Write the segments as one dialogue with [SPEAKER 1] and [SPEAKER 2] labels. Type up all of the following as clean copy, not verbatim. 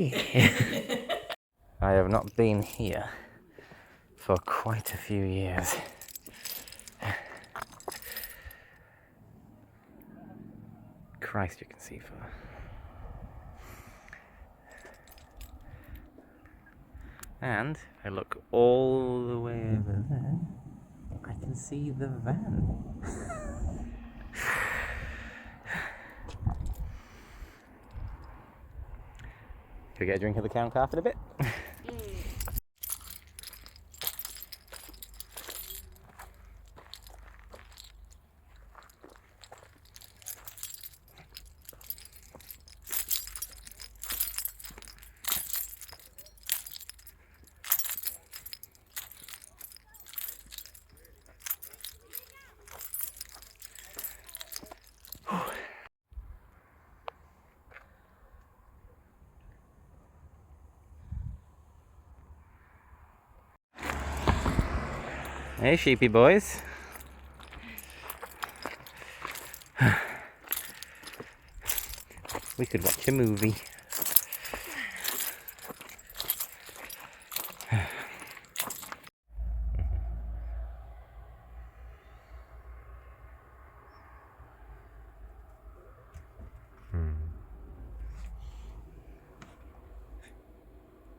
[SPEAKER 1] Yeah. I have not been here for quite a few years. Christ, you can see far. And I look all the way over there, I can see the van. Can we get a drink of the Count Carpet a bit? Hey, sheepy boys. We could watch a movie.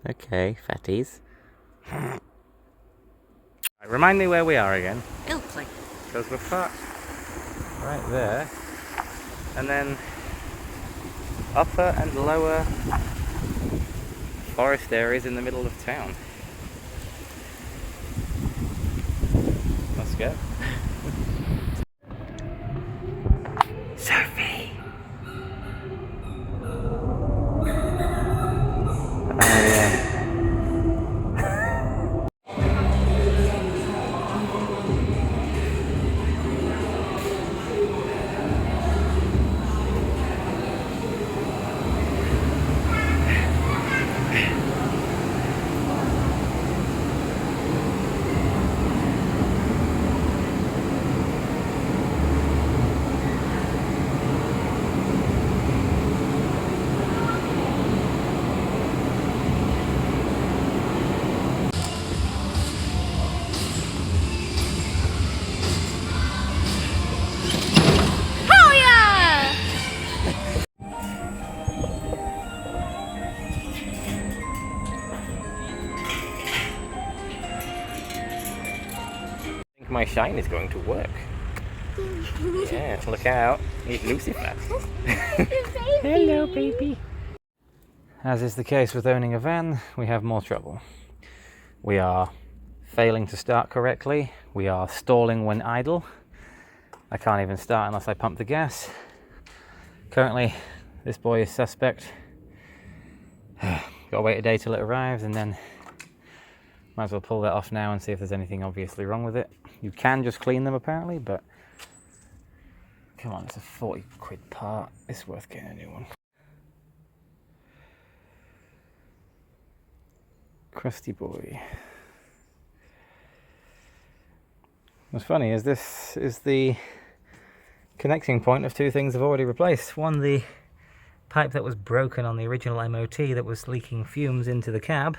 [SPEAKER 1] Okay, fatties. Remind me where we are again.
[SPEAKER 2] Ilkley.
[SPEAKER 1] Because we're parked right there. And then upper and lower forest areas in the middle of town. Let's go. Sophie! Oh yeah. My shine is going to work. Yeah, look out. He's Lucifer. Hello, baby. As is the case with owning a van, we have more trouble. We are failing to start correctly. We are stalling when idle. I can't even start unless I pump the gas. Currently, this boy is suspect. Gotta wait a day till it arrives and then might as well pull that off now and see if there's anything obviously wrong with it. You can just clean them apparently, but come on, it's a 40 quid part. It's worth getting a new one. Crusty boy. What's funny is this is the connecting point of two things I've already replaced. One, the pipe that was broken on the original MOT that was leaking fumes into the cab,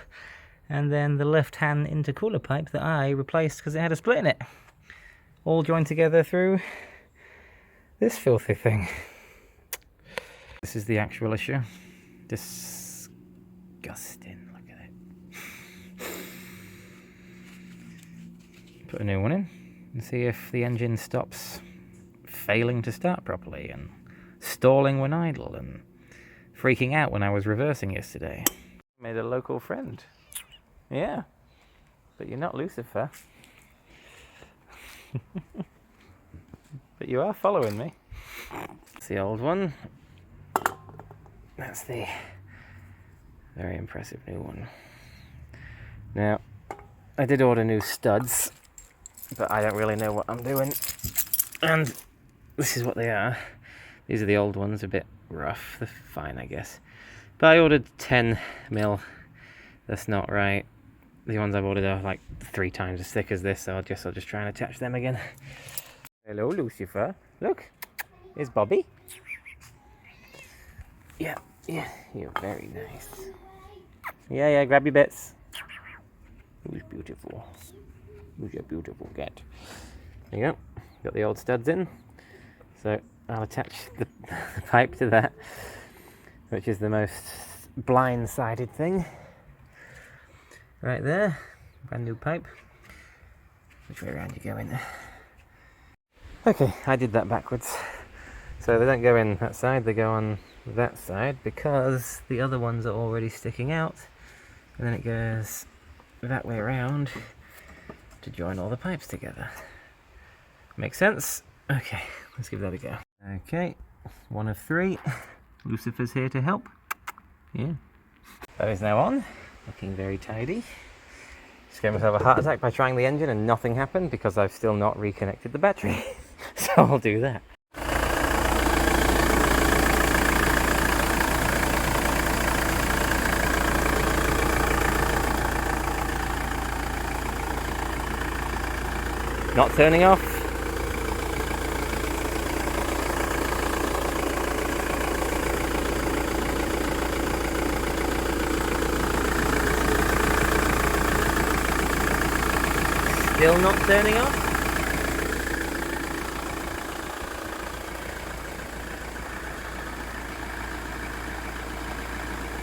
[SPEAKER 1] and then the left-hand intercooler pipe that I replaced because it had a split in it. All joined together through this filthy thing. This is the actual issue. Disgusting, look at it. Put a new one in and see if the engine stops failing to start properly and stalling when idle and freaking out when I was reversing yesterday. Made a local friend. Yeah, but you're not Lucifer. But you are following me. That's the old one. That's the very impressive new one. Now, I did order new studs, but I don't really know what I'm doing. And this is what they are. These are the old ones, a bit rough. They're fine, I guess. But I ordered 10mm. That's not right. The ones I've ordered are like 3 times as thick as this, so I'll just try and attach them again. Hello, Lucifer. Look, here's Bobby. Yeah, you're very nice. Yeah, grab your bits. Who's beautiful? Who's your beautiful cat? There you go. Got the old studs in. So I'll attach the pipe to that, which is the most blind-sided thing. Right there. Brand new pipe. Which way around you going? Okay, I did that backwards. So they don't go in that side, they go on that side because the other ones are already sticking out. And then it goes that way around to join all the pipes together. Makes sense? Okay, let's give that a go. Okay, one of three. Lucifer's here to help. Yeah. That is now on, looking very tidy. Just gave myself a heart attack by trying the engine and nothing happened because I've still not reconnected the battery. So I'll do that. Not turning off. Still not turning off.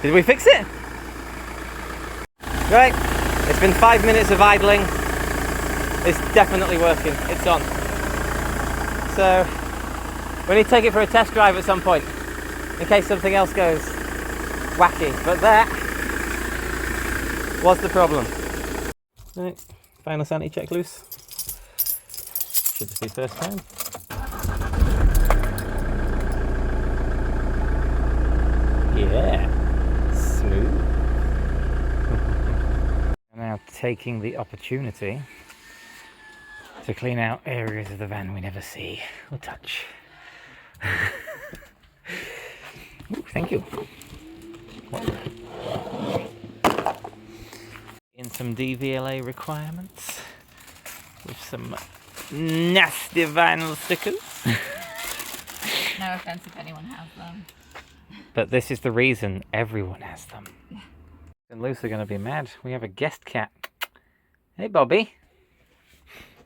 [SPEAKER 1] Did we fix it? Right, it's been 5 minutes of idling. It's definitely working, it's on. So, we need to take it for a test drive at some point, in case something else goes wacky. But that was the problem. Right, final sanity check loose. Should just be first time. Yeah, smooth. Now taking the opportunity to clean out areas of the van we never see or touch. Ooh, thank you. In some DVLA requirements with some nasty vinyl stickers.
[SPEAKER 2] No offense if anyone has them.
[SPEAKER 1] But this is the reason everyone has them. Yeah. And Luce are going to be mad. We have a guest cat. Hey, Bobby.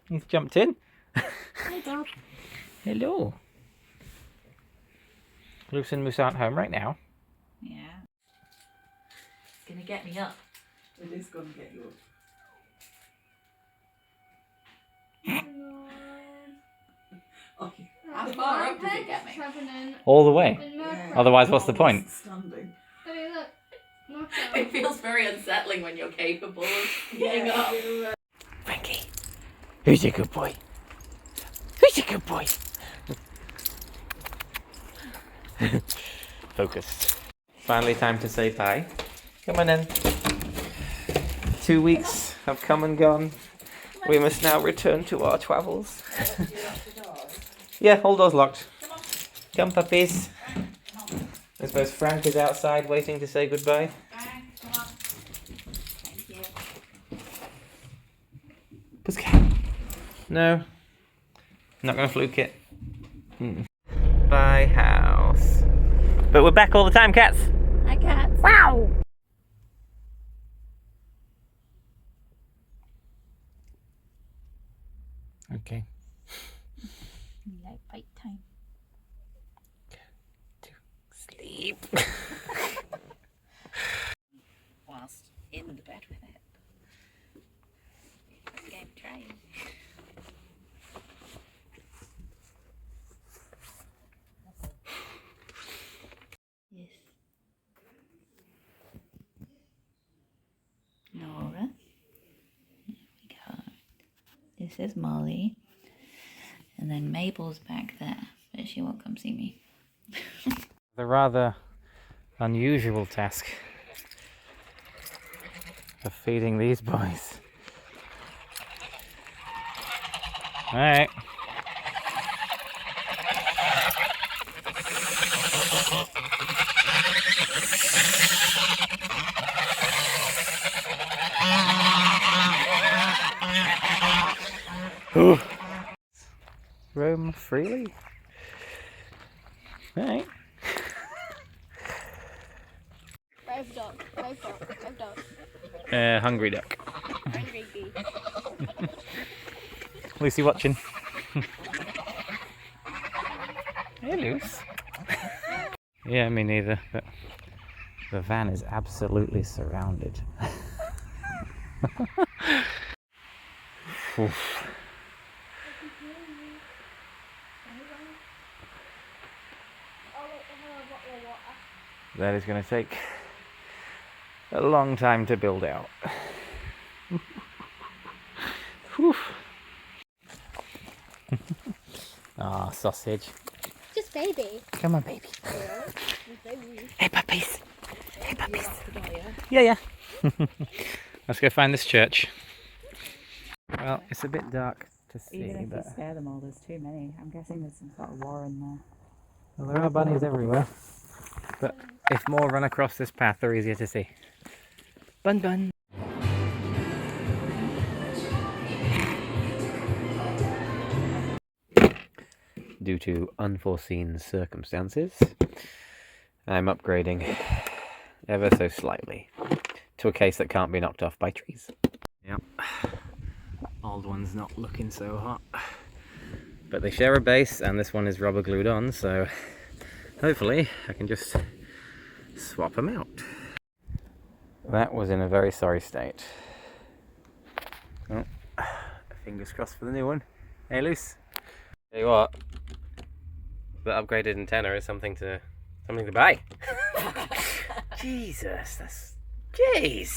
[SPEAKER 1] He's jumped in.
[SPEAKER 2] Hello.
[SPEAKER 1] Hello. Luce and Moose aren't home right now.
[SPEAKER 2] Yeah. It's going to get me up.
[SPEAKER 3] It is going to get you up. Okay.
[SPEAKER 2] How far up does it get me?
[SPEAKER 1] All the way.
[SPEAKER 3] Yeah.
[SPEAKER 1] Otherwise, what's the point?
[SPEAKER 3] Standing.
[SPEAKER 2] It feels very unsettling when you're capable of getting up.
[SPEAKER 1] Frankie, who's a good boy? Who's a good boy? Focus. Finally time to say bye. Come on in. 2 weeks have come and gone. We must now return to our travels. Yeah, all doors locked. Come, puppies. I suppose Frank is outside waiting to say goodbye.
[SPEAKER 2] Thank you.
[SPEAKER 1] Pussycat. No. Not gonna fluke it. Bye, house. But we're back all the time, cats.
[SPEAKER 2] Hi, cats.
[SPEAKER 1] Wow. Okay.
[SPEAKER 2] Like bite time.
[SPEAKER 1] To sleep.
[SPEAKER 2] Whilst in the bed with it. Game train. Yes. Nora. There we go. This is Molly. And then Mabel's back there, but she won't come see me.
[SPEAKER 1] The rather unusual task of feeding these boys. Alright. Roam freely. Alright.
[SPEAKER 4] Brave dog. Brave dog. Brave dog.
[SPEAKER 1] Hungry duck.
[SPEAKER 4] Angry bee.
[SPEAKER 1] Lucy watching. Hey, Luce. Yeah, me neither, but the van is absolutely surrounded. Oof. That is going to take a long time to build out. Ah, sausage.
[SPEAKER 4] Just baby.
[SPEAKER 1] Come on, baby.
[SPEAKER 4] Baby.
[SPEAKER 1] Hey, puppies. Hey, puppies. Yeah. Let's go find this church. Well, it's a bit dark to see,
[SPEAKER 2] Even if
[SPEAKER 1] but
[SPEAKER 2] you spare them all, there's too many. I'm guessing there's some sort of war in there.
[SPEAKER 1] well, there are bunnies everywhere. But if more run across this path, they're easier to see. Bun bun. Due to unforeseen circumstances, I'm upgrading ever so slightly to a case that can't be knocked off by trees. Yep. Old one's not looking so hot. But they share a base and this one is rubber glued on, so hopefully I can just swap them out. That was in a very sorry state. Oh, fingers crossed for the new one. Hey, Luce. Tell you what, the upgraded antenna is something to buy. Jesus, that's jeez.